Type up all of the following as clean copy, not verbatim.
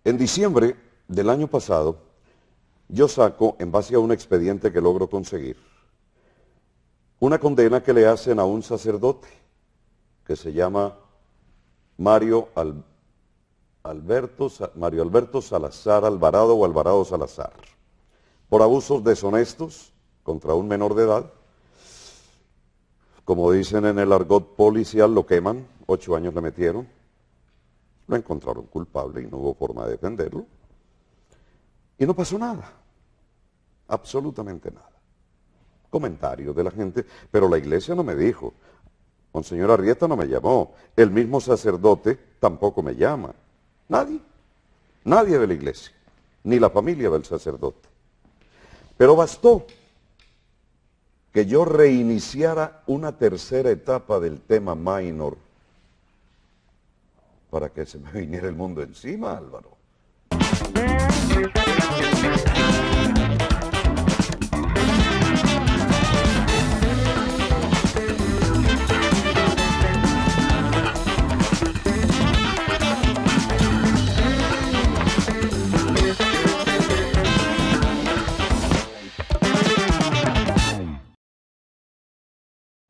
En diciembre del año pasado, yo saco, en base a un expediente que logro conseguir, una condena que le hacen a un sacerdote que se llama Mario Alberto Salazar Alvarado o Alvarado Salazar, por abusos deshonestos contra un menor de edad. Como dicen en el argot policial, lo queman, 8 años le metieron, lo encontraron culpable y no hubo forma de defenderlo. Y no pasó nada, absolutamente nada. Comentarios de la gente, pero la iglesia no me dijo. Monseñor Arrieta no me llamó, el mismo sacerdote tampoco me llama. Nadie de la iglesia, ni la familia del sacerdote. Pero bastó que yo reiniciara una tercera etapa del tema minor para que se me viniera el mundo encima, Álvaro.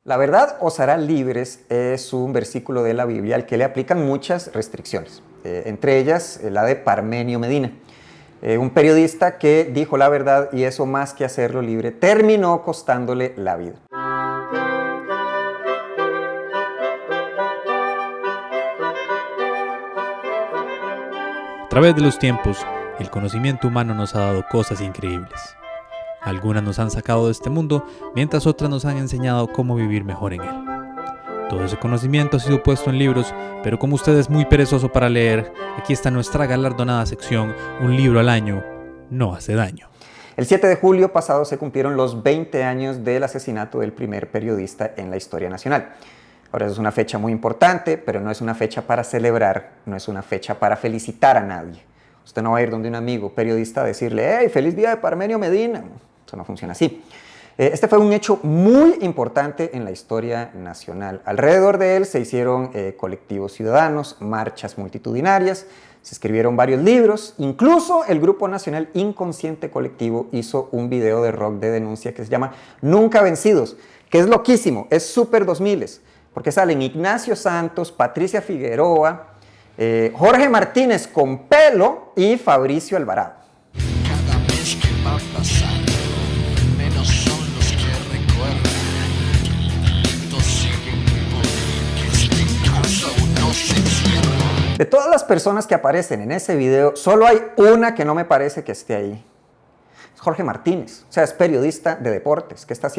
La verdad os hará libres es un versículo de la Biblia al que le aplican muchas restricciones, entre ellas la de Parmenio Medina, un periodista que dijo la verdad y eso más que hacerlo libre terminó costándole la vida. A través de los tiempos, el conocimiento humano nos ha dado cosas increíbles. Algunas nos han sacado de este mundo, mientras otras nos han enseñado cómo vivir mejor en él. Todo ese conocimiento ha sido puesto en libros, pero como usted es muy perezoso para leer, aquí está nuestra galardonada sección, Un libro al año no hace daño. El 7 de julio pasado se cumplieron los 20 años del asesinato del primer periodista en la historia nacional. Ahora es una fecha muy importante, pero no es una fecha para celebrar, no es una fecha para felicitar a nadie. Usted no va a ir donde un amigo periodista a decirle, ¡hey, feliz día de Parmenio Medina! Eso no funciona así. Este fue un hecho muy importante en la historia nacional. Alrededor de él se hicieron colectivos ciudadanos, marchas multitudinarias, se escribieron varios libros, incluso el Grupo Nacional Inconsciente Colectivo hizo un video de rock de denuncia que se llama Nunca Vencidos, que es loquísimo, es súper 2000s, porque salen Ignacio Santos, Patricia Figueroa, Jorge Martínez con pelo y Fabricio Alvarado. Cada mes que va pasando, menos son los que recuerdan. Todos siguen porque este caso no se cierra. De todas las personas que aparecen en ese video, solo hay una que no me parece que esté ahí. Es Jorge Martínez, o sea, es periodista de deportes, que está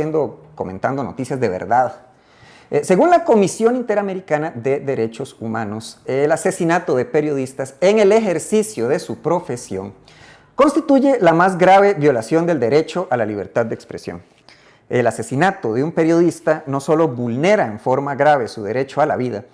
comentando noticias de verdad. Según la Comisión Interamericana de Derechos Humanos, el asesinato de periodistas en el ejercicio de su profesión constituye la más grave violación del derecho a la libertad de expresión. El asesinato de un periodista no solo vulnera en forma grave su derecho a la vida,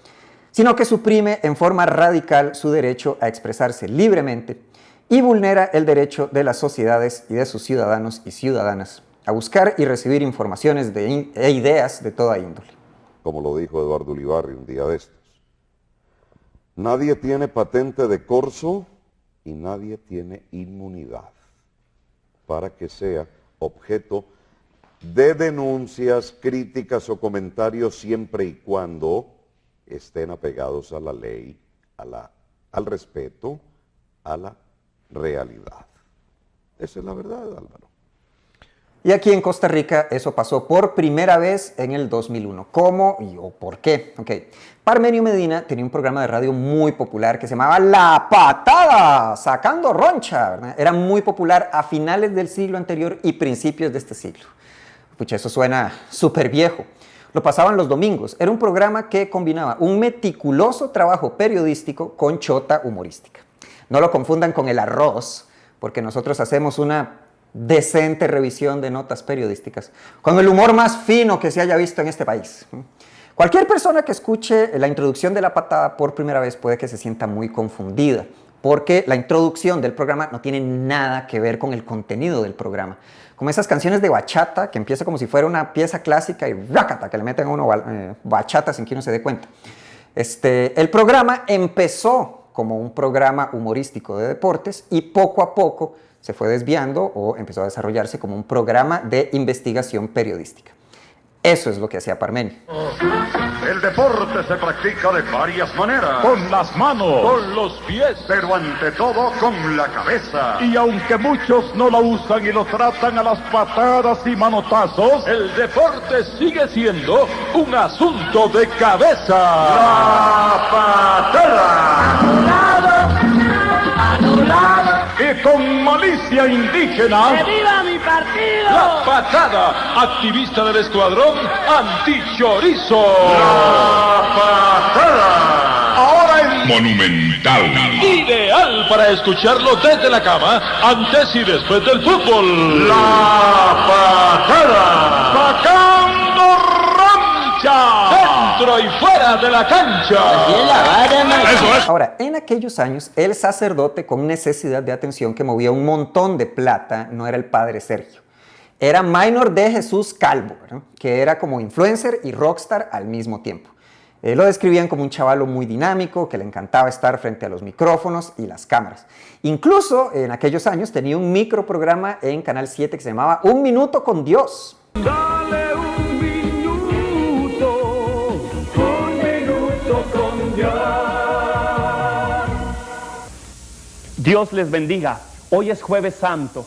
sino que suprime en forma radical su derecho a expresarse libremente y vulnera el derecho de las sociedades y de sus ciudadanos y ciudadanas a buscar y recibir informaciones e ideas de toda índole. Como lo dijo Eduardo Ulibarri un día de estos. Nadie tiene patente de corso y nadie tiene inmunidad para que sea objeto de denuncias, críticas o comentarios siempre y cuando estén apegados a la ley, al respeto, a la realidad. Esa es la verdad, Álvaro. Y aquí en Costa Rica eso pasó por primera vez en el 2001. ¿Cómo o por qué? Okay. Parmenio Medina tenía un programa de radio muy popular que se llamaba La Patada, sacando roncha, ¿verdad? Era muy popular a finales del siglo anterior y principios de este siglo. Pucha, eso suena súper viejo. Lo pasaban los domingos. Era un programa que combinaba un meticuloso trabajo periodístico con chota humorística. No lo confundan con El Arroz, porque nosotros hacemos una decente revisión de notas periodísticas, con el humor más fino que se haya visto en este país. Cualquier persona que escuche la introducción de La Patada por primera vez puede que se sienta muy confundida, porque la introducción del programa no tiene nada que ver con el contenido del programa. Como esas canciones de bachata que empieza como si fuera una pieza clásica y ¡rácata! Que le meten a uno bachata sin que uno se dé cuenta. El programa empezó como un programa humorístico de deportes y poco a poco se fue desviando o empezó a desarrollarse como un programa de investigación periodística. Eso es lo que hacía Parmenio. El deporte se practica de varias maneras. Con las manos, Con los pies, pero ante todo con la cabeza. y aunque muchos no la usan y lo tratan a las patadas y manotazos, el deporte sigue siendo un asunto de cabeza. La patada. Y con malicia indígena, ¡Que viva mi partido! la patada, activista del escuadrón antichorizo. La patada. Ahora en Monumental. ideal para escucharlo desde la cama, antes y después del fútbol. La patada. Sacando rancha, dentro y fuera de la cancha. Ahora, en aquellos años, el sacerdote con necesidad de atención que movía un montón de plata no era el padre Sergio. Era Minor de Jesús Calvo, ¿no? Que era como influencer y rockstar al mismo tiempo. Lo describían como un chavalo muy dinámico, que le encantaba estar frente a los micrófonos y las cámaras. Incluso en aquellos años tenía un microprograma en Canal 7 que se llamaba Un Minuto con Dios. Dale un minuto con Dios. Dios les bendiga. Hoy es Jueves Santo.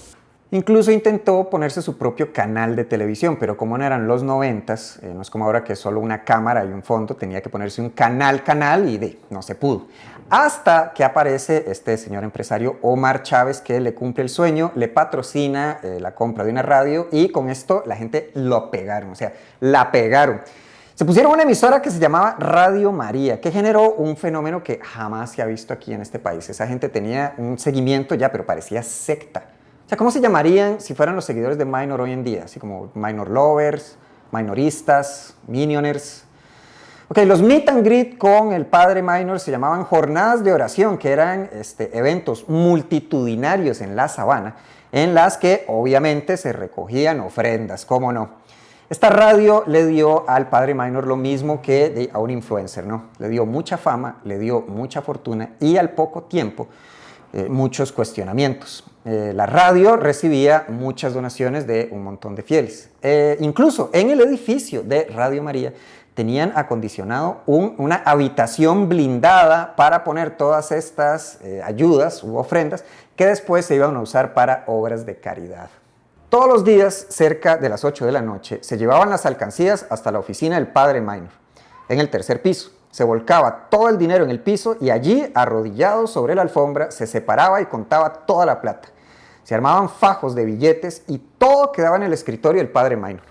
Incluso intentó ponerse su propio canal de televisión, pero como no eran los 90s, no es como ahora que es solo una cámara y un fondo, tenía que ponerse un canal y no se pudo. Hasta que aparece este señor empresario Omar Chávez, que le cumple el sueño, le patrocina la compra de una radio y con esto la gente lo pegaron, o sea, la pegaron. Se pusieron una emisora que se llamaba Radio María, que generó un fenómeno que jamás se ha visto aquí en este país. Esa gente tenía un seguimiento ya, pero parecía secta. O sea, ¿cómo se llamarían si fueran los seguidores de Minor hoy en día? Así como Minor Lovers, Minoristas, Minioners. Ok, los meet and greet con el padre Minor se llamaban jornadas de oración, que eran eventos multitudinarios en la sabana, en las que obviamente se recogían ofrendas, ¿cómo no? Esta radio le dio al padre Minor lo mismo que a un influencer, ¿no? Le dio mucha fama, le dio mucha fortuna y al poco tiempo muchos cuestionamientos. La radio recibía muchas donaciones de un montón de fieles. Incluso en el edificio de Radio María tenían acondicionado una habitación blindada para poner todas estas ayudas u ofrendas que después se iban a usar para obras de caridad. Todos los días, cerca de las 8 de la noche, se llevaban las alcancías hasta la oficina del padre Minor, en el tercer piso. Se volcaba todo el dinero en el piso y allí, arrodillado sobre la alfombra, se separaba y contaba toda la plata. Se armaban fajos de billetes y todo quedaba en el escritorio del padre Minor.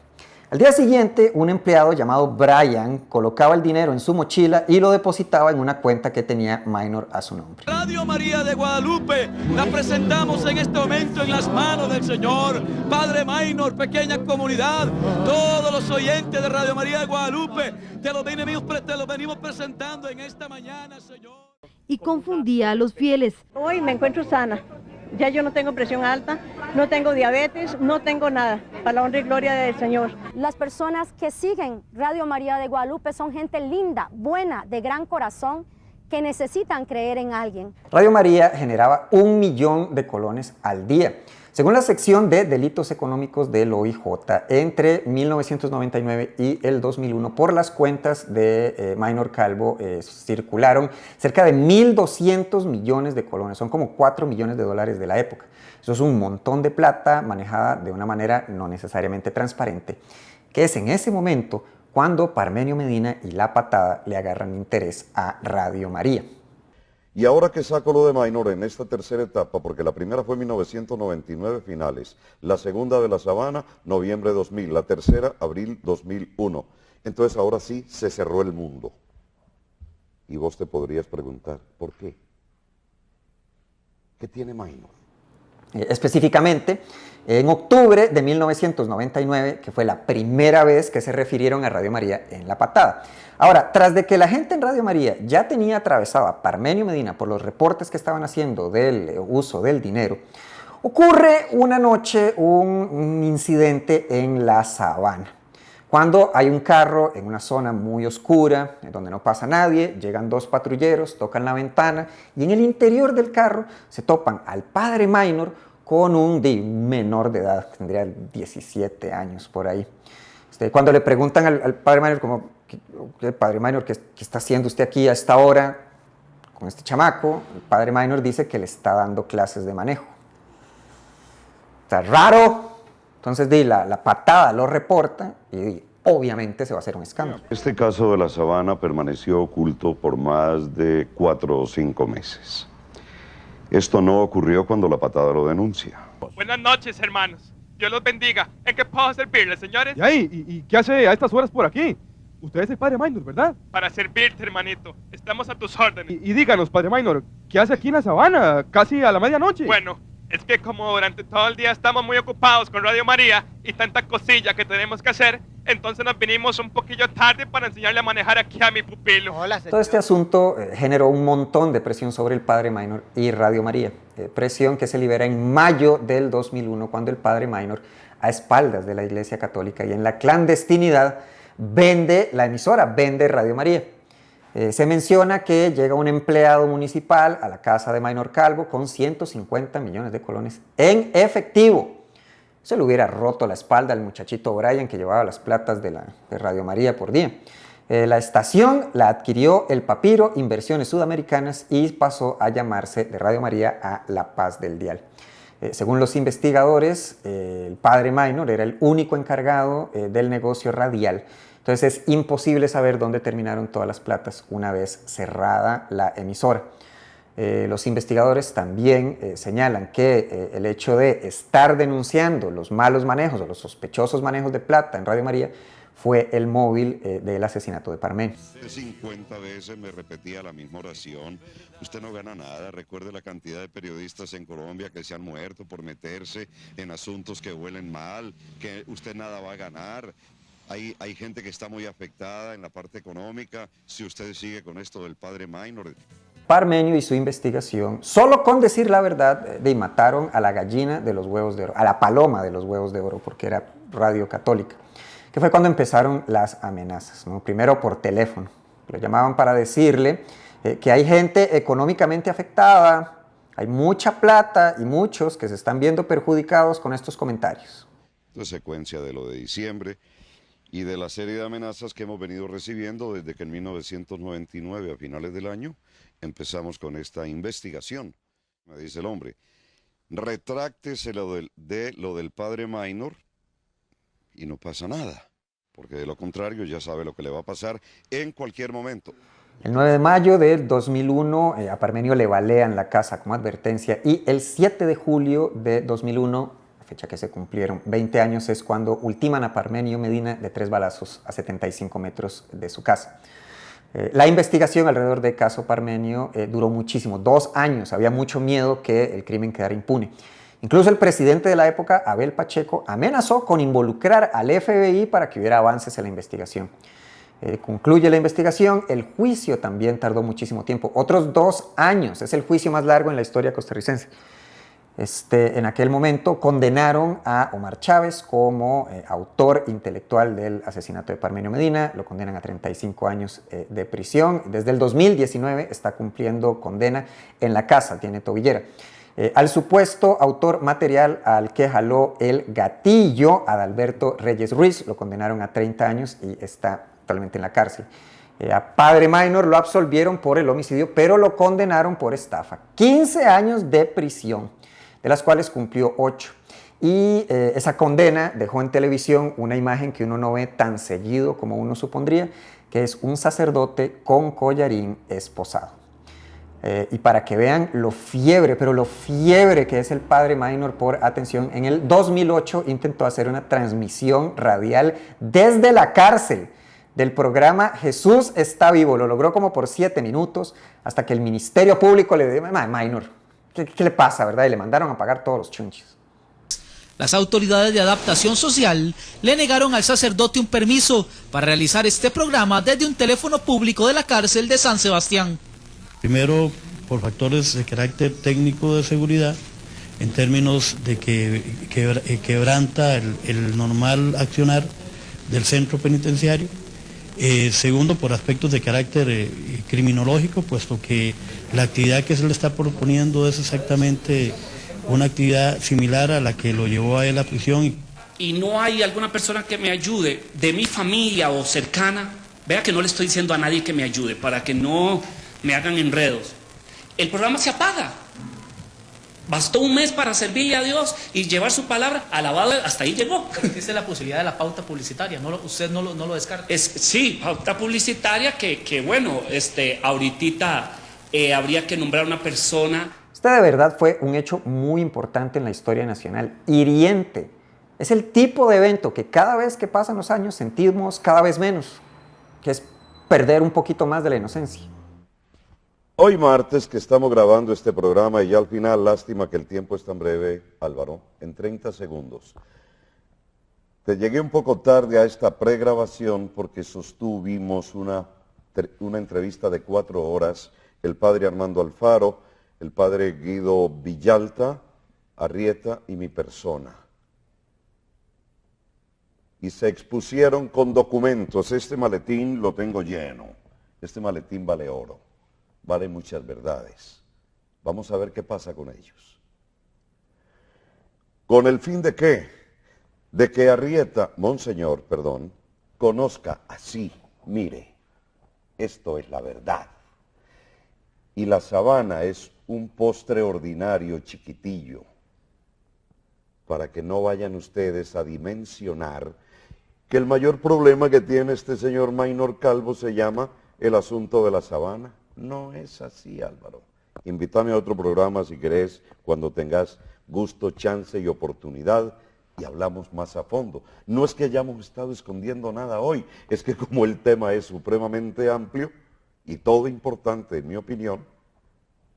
Al día siguiente, un empleado llamado Brian colocaba el dinero en su mochila y lo depositaba en una cuenta que tenía Minor a su nombre. Radio María de Guadalupe, la presentamos en este momento en las manos del Señor. Padre Minor, pequeña comunidad, todos los oyentes de Radio María de Guadalupe, te lo venimos presentando en esta mañana, Señor. Y confundía a los fieles. Hoy me encuentro sana. Ya yo no tengo presión alta, no tengo diabetes, no tengo nada. Para la honra y gloria del Señor. Las personas que siguen Radio María de Guadalupe son gente linda, buena, de gran corazón, que necesitan creer en alguien. Radio María generaba 1 millón de colones al día. Según la sección de delitos económicos del OIJ, entre 1999 y el 2001, por las cuentas de Minor Calvo, circularon cerca de 1.200 millones de colones. Son como 4 millones de dólares de la época. Eso es un montón de plata manejada de una manera no necesariamente transparente, que es en ese momento cuando Parmenio Medina y La Patada le agarran interés a Radio María. Y ahora que saco lo de Minor en esta tercera etapa, porque la primera fue en 1999 finales, la segunda de La Sabana, noviembre de 2000, la tercera, abril 2001. Entonces ahora sí se cerró el mundo. Y vos te podrías preguntar, ¿por qué? ¿Qué tiene Minor? Específicamente, en octubre de 1999, que fue la primera vez que se refirieron a Radio María en La Patada. Ahora, tras de que la gente en Radio María ya tenía atravesado a Parmenio Medina por los reportes que estaban haciendo del uso del dinero, ocurre una noche un incidente en la sabana. Cuando hay un carro en una zona muy oscura, donde no pasa nadie, llegan dos patrulleros, tocan la ventana y en el interior del carro se topan al padre Minor con un menor de edad, tendría 17 años por ahí. Cuando le preguntan al padre Minor, como, padre Minor, ¿qué está haciendo usted aquí a esta hora con este chamaco? El padre Minor dice que le está dando clases de manejo. Está raro. Entonces la patada lo reporta y obviamente se va a hacer un escándalo. Este caso de la Sabana permaneció oculto por más de 4 o 5 meses. Esto no ocurrió cuando la patada lo denuncia. Buenas noches, hermanos. Dios los bendiga. ¿En qué puedo servirles, señores? ¿Y qué hace a estas horas por aquí? Usted es el padre Minor, ¿verdad? Para servirte, hermanito. Estamos a tus órdenes. Y díganos, padre Minor, ¿qué hace aquí en la Sabana, casi a la medianoche? Bueno, es que como durante todo el día estamos muy ocupados con Radio María y tanta cosilla que tenemos que hacer, entonces nos vinimos un poquillo tarde para enseñarle a manejar aquí a mi pupilo. Todo este asunto generó un montón de presión sobre el padre Minor y Radio María. Presión que se libera en mayo del 2001, cuando el padre Minor, a espaldas de la Iglesia Católica y en la clandestinidad, vende la emisora, vende Radio María. Se menciona que llega un empleado municipal a la casa de Minor Calvo con 150 millones de colones en efectivo. Se le hubiera roto la espalda al muchachito Brian que llevaba las platas de Radio María por día. La estación la adquirió el Papiro Inversiones Sudamericanas y pasó a llamarse de Radio María a La Paz del Dial. Según los investigadores, el padre Minor era el único encargado del negocio radial. Entonces es imposible saber dónde terminaron todas las platas una vez cerrada la emisora. Los investigadores también señalan que el hecho de estar denunciando los malos manejos o los sospechosos manejos de plata en Radio María fue el móvil del asesinato de Parmenio. 50 veces me repetía la misma oración: usted no gana nada. Recuerde la cantidad de periodistas en Colombia que se han muerto por meterse en asuntos que huelen mal, que usted nada va a ganar. Hay gente que está muy afectada en la parte económica si usted sigue con esto del padre Minor. Parmenio y su investigación, solo con decir la verdad, mataron a la gallina de los huevos de oro, a la paloma de los huevos de oro, porque era radio católica, que fue cuando empezaron las amenazas, ¿no? Primero por teléfono, lo llamaban para decirle que hay gente económicamente afectada, hay mucha plata y muchos que se están viendo perjudicados con estos comentarios. La secuencia de lo de diciembre y de la serie de amenazas que hemos venido recibiendo desde que en 1999, a finales del año, empezamos con esta investigación. Me dice el hombre: retráctese de lo del padre Minor y no pasa nada, porque de lo contrario ya sabe lo que le va a pasar en cualquier momento. El 9 de mayo del 2001 a Parmenio le balean la casa como advertencia y el 7 de julio de 2001, fecha que se cumplieron 20 años, es cuando ultiman a Parmenio Medina de 3 balazos a 75 metros de su casa. La investigación alrededor del caso Parmenio duró muchísimo, 2 años. Había mucho miedo que el crimen quedara impune. Incluso el presidente de la época, Abel Pacheco, amenazó con involucrar al FBI para que hubiera avances en la investigación. Concluye la investigación, el juicio también tardó muchísimo tiempo, otros 2 años, es el juicio más largo en la historia costarricense. En aquel momento condenaron a Omar Chávez como autor intelectual del asesinato de Parmenio Medina, lo condenan a 35 años de prisión. Desde el 2019 está cumpliendo condena en la casa, tiene tobillera. Al supuesto autor material al que jaló el gatillo, Adalberto Reyes Ruiz, lo condenaron a 30 años y está actualmente en la cárcel. A padre Minor lo absolvieron por el homicidio, pero lo condenaron por estafa. 15 años de prisión, de las cuales cumplió 8. Y esa condena dejó en televisión una imagen que uno no ve tan seguido como uno supondría, que es un sacerdote con collarín esposado. Y para que vean lo fiebre que es el padre Minor por atención, en el 2008 intentó hacer una transmisión radial desde la cárcel del programa Jesús está vivo. Lo logró como por 7 minutos, hasta que el Ministerio Público le dijo: Minor, ¿qué le pasa, verdad? Y le mandaron a pagar todos los chunches. Las autoridades de adaptación social le negaron al sacerdote un permiso para realizar este programa desde un teléfono público de la cárcel de San Sebastián. Primero, por factores de carácter técnico de seguridad, en términos de que quebranta el normal accionar del centro penitenciario. Segundo, por aspectos de carácter criminológico, puesto que la actividad que se le está proponiendo es exactamente una actividad similar a la que lo llevó a él a prisión. Y no hay alguna persona que me ayude, de mi familia o cercana. Vea que no le estoy diciendo a nadie que me ayude, para que no me hagan enredos. El programa se apaga. Bastó un mes para servirle a Dios y llevar su palabra, alabado, hasta ahí llegó. Existe la posibilidad de la pauta publicitaria, usted no lo descarta. Sí, pauta publicitaria que bueno, ahorita habría que nombrar una persona. Este de verdad fue un hecho muy importante en la historia nacional, hiriente. Es el tipo de evento que cada vez que pasan los años sentimos cada vez menos, que es perder un poquito más de la inocencia. Hoy martes que estamos grabando este programa y ya al final, lástima que el tiempo es tan breve, Álvaro, en 30 segundos. Te llegué un poco tarde a esta pregrabación porque sostuvimos una entrevista de 4 horas, el padre Armando Alfaro, el padre Guido Villalta, Arrieta y mi persona. Y se expusieron con documentos. Este maletín lo tengo lleno, este maletín vale oro. Vale muchas verdades. Vamos a ver qué pasa con ellos. ¿Con el fin de qué? De que Arrieta, Monseñor, perdón, conozca así, mire, esto es la verdad. Y la sabana es un postre ordinario chiquitillo, para que no vayan ustedes a dimensionar que el mayor problema que tiene este señor Maynor Calvo se llama el asunto de la sabana. No es así, Álvaro. Invítame a otro programa si querés, cuando tengas gusto, chance y oportunidad, y hablamos más a fondo. No es que hayamos estado escondiendo nada hoy, es que como el tema es supremamente amplio y todo importante, en mi opinión,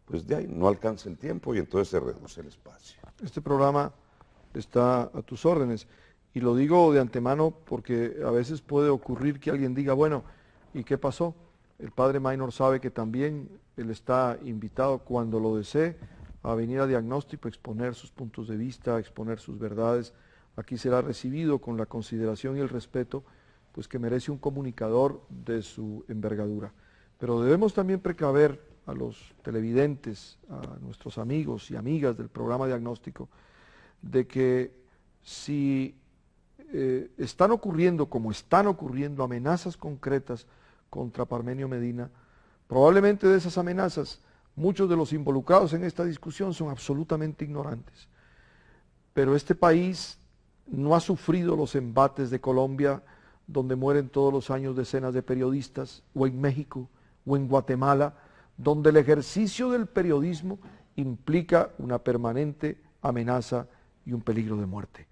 pues de ahí no alcanza el tiempo y entonces se reduce el espacio. Este programa está a tus órdenes, y lo digo de antemano porque a veces puede ocurrir que alguien diga, bueno, ¿y qué pasó? El padre Maynor sabe que también él está invitado cuando lo desee a venir a Diagnóstico, exponer sus puntos de vista, exponer sus verdades. Aquí será recibido con la consideración y el respeto pues que merece un comunicador de su envergadura. Pero debemos también precaver a los televidentes, a nuestros amigos y amigas del programa Diagnóstico, de que si están ocurriendo, como están ocurriendo, amenazas concretas contra Parmenio Medina, probablemente de esas amenazas muchos de los involucrados en esta discusión son absolutamente ignorantes. Pero este país no ha sufrido los embates de Colombia, donde mueren todos los años decenas de periodistas, o en México, o en Guatemala, donde el ejercicio del periodismo implica una permanente amenaza y un peligro de muerte.